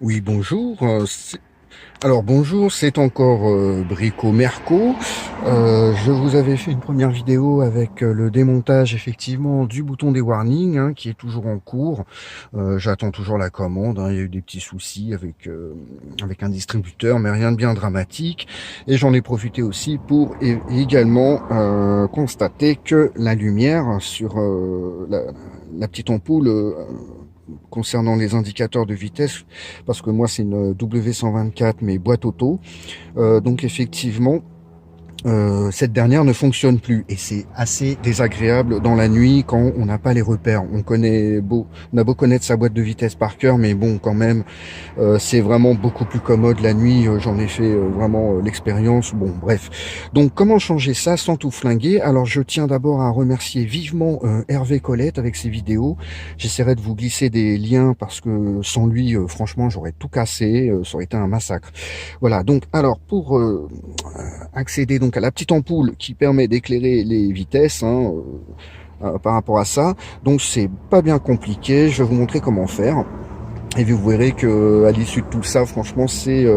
Oui, bonjour. Alors bonjour, c'est encore Brico Merco. Je vous avais fait une première vidéo avec le démontage effectivement du bouton des warnings qui est toujours en cours. J'attends toujours la commande. Il y a eu des petits soucis avec un distributeur, mais rien de bien dramatique. Et j'en ai profité aussi pour également constater que la lumière sur la petite ampoule concernant les indicateurs de vitesse, parce que moi c'est une W124 mais boîte auto, donc effectivement cette dernière ne fonctionne plus et c'est assez désagréable dans la nuit quand on n'a pas les repères. On a beau connaître sa boîte de vitesse par cœur, mais bon, quand même, c'est vraiment beaucoup plus commode la nuit. J'en ai fait vraiment l'expérience. Bon, bref. Donc, comment changer ça sans tout flinguer? Alors, je tiens d'abord à remercier vivement Hervé Colette avec ses vidéos. J'essaierai de vous glisser des liens parce que sans lui, franchement, j'aurais tout cassé. Ça aurait été un massacre. Voilà. Donc, alors, pour accéder donc à la petite ampoule qui permet d'éclairer les vitesses par rapport à ça. Donc c'est pas bien compliqué, je vais vous montrer comment faire. Et vous verrez que à l'issue de tout ça, franchement, c'est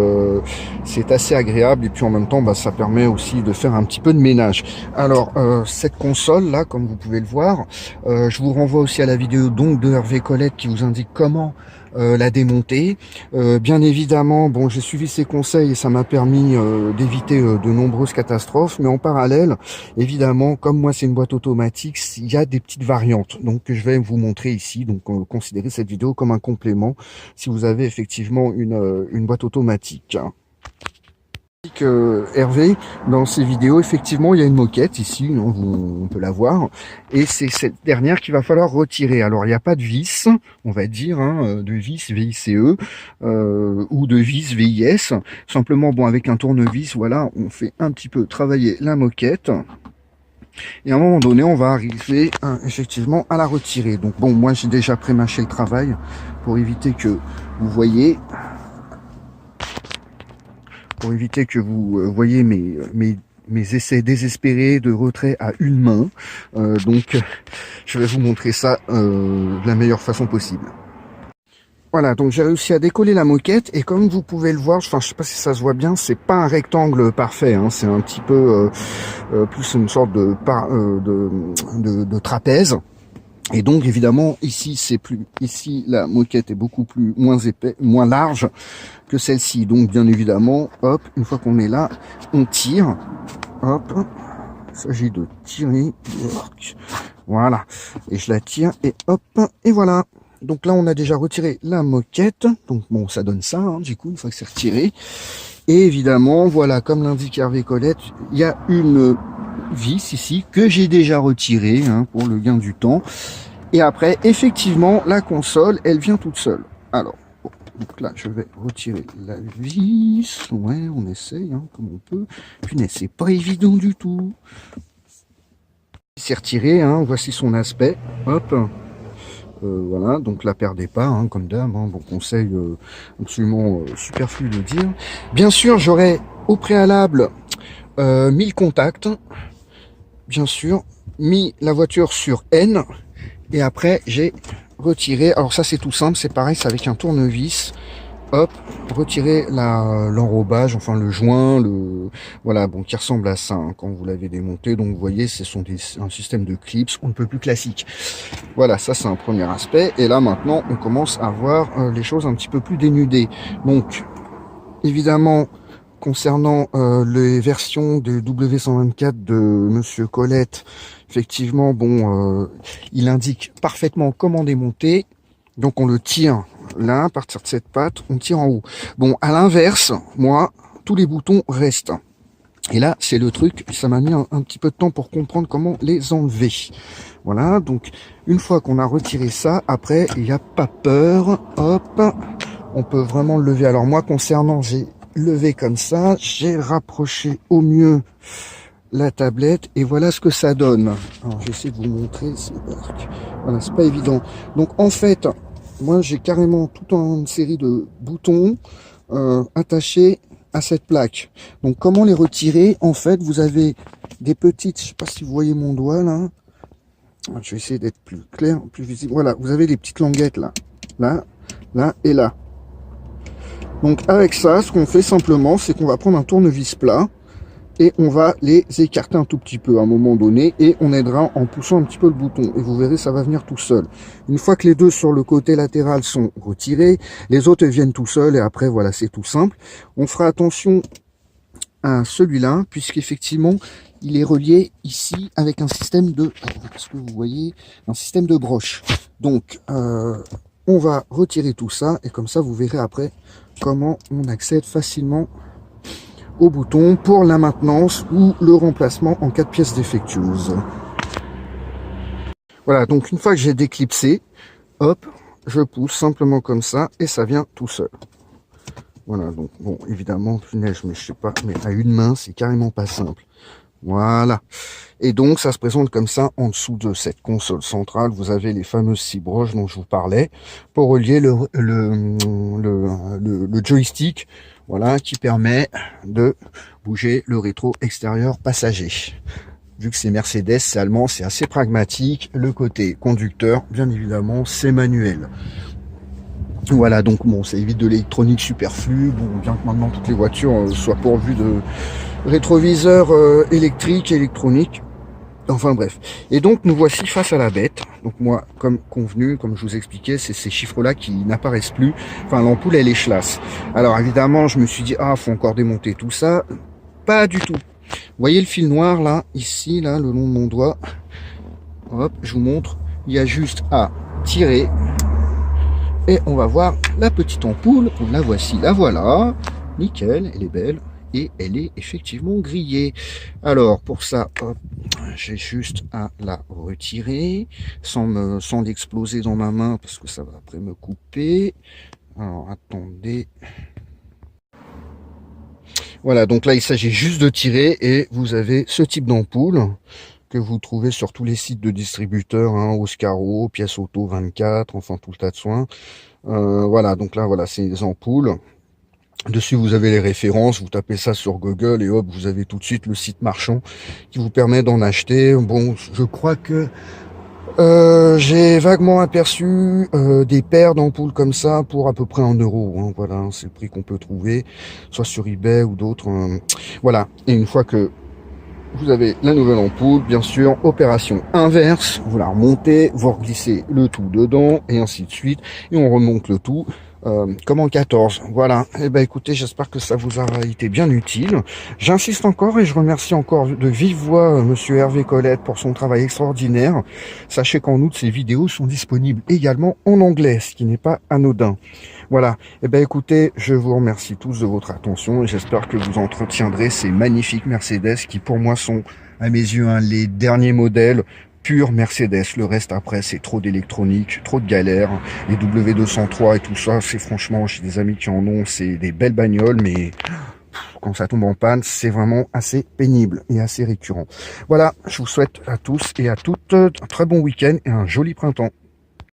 assez agréable et puis en même temps, ça permet aussi de faire un petit peu de ménage. Alors cette console là, comme vous pouvez le voir, je vous renvoie aussi à la vidéo donc de Hervé Colette qui vous indique comment la démonter. Bien évidemment, bon, j'ai suivi ses conseils et ça m'a permis d'éviter de nombreuses catastrophes. Mais en parallèle, évidemment, comme moi c'est une boîte automatique, il y a des petites variantes. Donc que je vais vous montrer ici. Donc considérez cette vidéo comme un complément si vous avez effectivement une boîte automatique. Hervé, dans ses vidéos, effectivement, il y a une moquette ici, on peut la voir, et c'est cette dernière qu'il va falloir retirer. Alors, il n'y a pas de vis, on va dire, de vis VICE, ou de vis VIS. Simplement, bon, avec un tournevis, voilà, on fait un petit peu travailler la moquette. Et à un moment donné, on va arriver effectivement à la retirer. Donc bon, moi j'ai déjà pré-mâché le travail pour éviter que vous voyez, voyez mes essais désespérés de retrait à une main. Donc je vais vous montrer ça de la meilleure façon possible. Voilà, donc j'ai réussi à décoller la moquette et comme vous pouvez le voir, enfin je sais pas si ça se voit bien, c'est pas un rectangle parfait, c'est un petit peu plus une sorte de trapèze. Et donc évidemment ici la moquette est beaucoup moins large que celle-ci. Donc bien évidemment, hop, une fois qu'on est là, on tire, hop, il s'agit de tirer, voilà, et je la tire et hop, et voilà. Donc là on a déjà retiré la moquette, donc bon ça donne ça, du coup une fois que c'est retiré. Et évidemment, voilà, comme l'indique Hervé Colette, il y a une vis ici que j'ai déjà retirée pour le gain du temps. Et après, effectivement, la console, elle vient toute seule. Alors, bon, donc là, je vais retirer la vis. Ouais, on essaye comme on peut. Punaise, c'est pas évident du tout. C'est retiré, voici son aspect. Hop. Voilà, donc la perdez pas, comme d'hab, bon conseil absolument superflu de dire. Bien sûr, j'aurais au préalable mis le contact, bien sûr, mis la voiture sur N, et après j'ai retiré, alors ça c'est tout simple, c'est pareil, c'est avec un tournevis, hop, retirer l'enrobage, enfin le joint, voilà, bon, qui ressemble à ça quand vous l'avez démonté. Donc vous voyez, ce sont un système de clips, on ne peut plus classique. Voilà, ça c'est un premier aspect. Et là maintenant, on commence à voir les choses un petit peu plus dénudées. Donc, évidemment, concernant les versions de W124 de Monsieur Colette, effectivement, bon, il indique parfaitement comment démonter. Donc on le tire là, à partir de cette patte, on tire en haut. Bon, à l'inverse, moi, tous les boutons restent. Et là, c'est le truc, ça m'a mis un petit peu de temps pour comprendre comment les enlever. Voilà, donc une fois qu'on a retiré ça, après, il n'y a pas peur, hop, on peut vraiment le lever. Alors moi, concernant, j'ai levé comme ça, j'ai rapproché au mieux la tablette, et voilà ce que ça donne. Alors, j'essaie de vous montrer, voilà, c'est pas évident. Donc en fait, moi, j'ai carrément toute une série de boutons attachés à cette plaque. Donc comment les retirer? En fait, vous avez des petites, je sais pas si vous voyez mon doigt là, je vais essayer d'être plus clair, plus visible. Voilà, vous avez des petites languettes là, là et là. Donc avec ça, ce qu'on fait simplement, c'est qu'on va prendre un tournevis plat et on va les écarter un tout petit peu à un moment donné et on aidera en poussant un petit peu le bouton et vous verrez, ça va venir tout seul. Une fois que les deux sur le côté latéral sont retirés, les autres viennent tout seuls et après voilà, c'est tout simple. On fera attention à celui-là puisqu'effectivement il est relié ici avec un système de, est-ce que vous voyez, un système de broche. Donc on va retirer tout ça et comme ça vous verrez après comment on accède facilement au bouton pour la maintenance ou le remplacement en cas de pièce défectueuse. Voilà, donc une fois que j'ai déclipsé, hop, je pousse simplement comme ça et ça vient tout seul. Voilà, donc bon, évidemment, punaise, mais je sais pas, mais à une main, c'est carrément pas simple. Voilà. Et donc, ça se présente comme ça en dessous de cette console centrale. Vous avez les fameuses 6 broches dont je vous parlais pour relier le joystick, voilà, qui permet de bouger le rétro extérieur passager. Vu que c'est Mercedes, c'est allemand, c'est assez pragmatique. Le côté conducteur, bien évidemment, c'est manuel. Voilà, donc bon, ça évite de l'électronique superflue. Bon, bien que maintenant toutes les voitures soient pourvues de rétroviseurs électriques, électroniques. Enfin bref. Et donc nous voici face à la bête. Donc moi, comme convenu, comme je vous expliquais, c'est ces chiffres-là qui n'apparaissent plus. Enfin, l'ampoule, elle échlasse. Alors évidemment, je me suis dit, ah, faut encore démonter tout ça. Pas du tout. Vous voyez le fil noir là, ici, là, le long de mon doigt. Hop, je vous montre. Il y a juste à tirer. Et on va voir la petite ampoule. La voici, la voilà. Nickel, elle est belle. Et elle est effectivement grillée. Alors pour ça, j'ai juste à la retirer sans l'exploser dans ma main parce que ça va après me couper. Alors attendez. Voilà, donc là il s'agit juste de tirer et vous avez ce type d'ampoule que vous trouvez sur tous les sites de distributeurs, hein, Oscaro, Pièces Auto 24, enfin tout le tas de soins. Voilà, donc là voilà, c'est des ampoules. Dessus, vous avez les références, vous tapez ça sur Google et hop, vous avez tout de suite le site marchand qui vous permet d'en acheter. Bon, je crois que j'ai vaguement aperçu des paires d'ampoules comme ça pour à peu près 1 euro. Hein, voilà, c'est le prix qu'on peut trouver, soit sur eBay ou d'autres. Voilà, et une fois que vous avez la nouvelle ampoule, bien sûr, opération inverse, vous la remontez, vous reglissez le tout dedans, et ainsi de suite, et on remonte le tout, comme en 14. Voilà, et ben écoutez, j'espère que ça vous aura été bien utile. J'insiste encore, et je remercie encore de vive voix Monsieur Hervé Colette pour son travail extraordinaire. Sachez qu'en août, ces vidéos sont disponibles également en anglais, ce qui n'est pas anodin. Voilà, et ben écoutez, je vous remercie tous de votre attention et j'espère que vous entretiendrez ces magnifiques Mercedes qui pour moi sont à mes yeux les derniers modèles purs Mercedes. Le reste après c'est trop d'électronique, trop de galères. Les W203 et tout ça, c'est franchement, j'ai des amis qui en ont, c'est des belles bagnoles, mais quand ça tombe en panne, c'est vraiment assez pénible et assez récurrent. Voilà, je vous souhaite à tous et à toutes un très bon week-end et un joli printemps.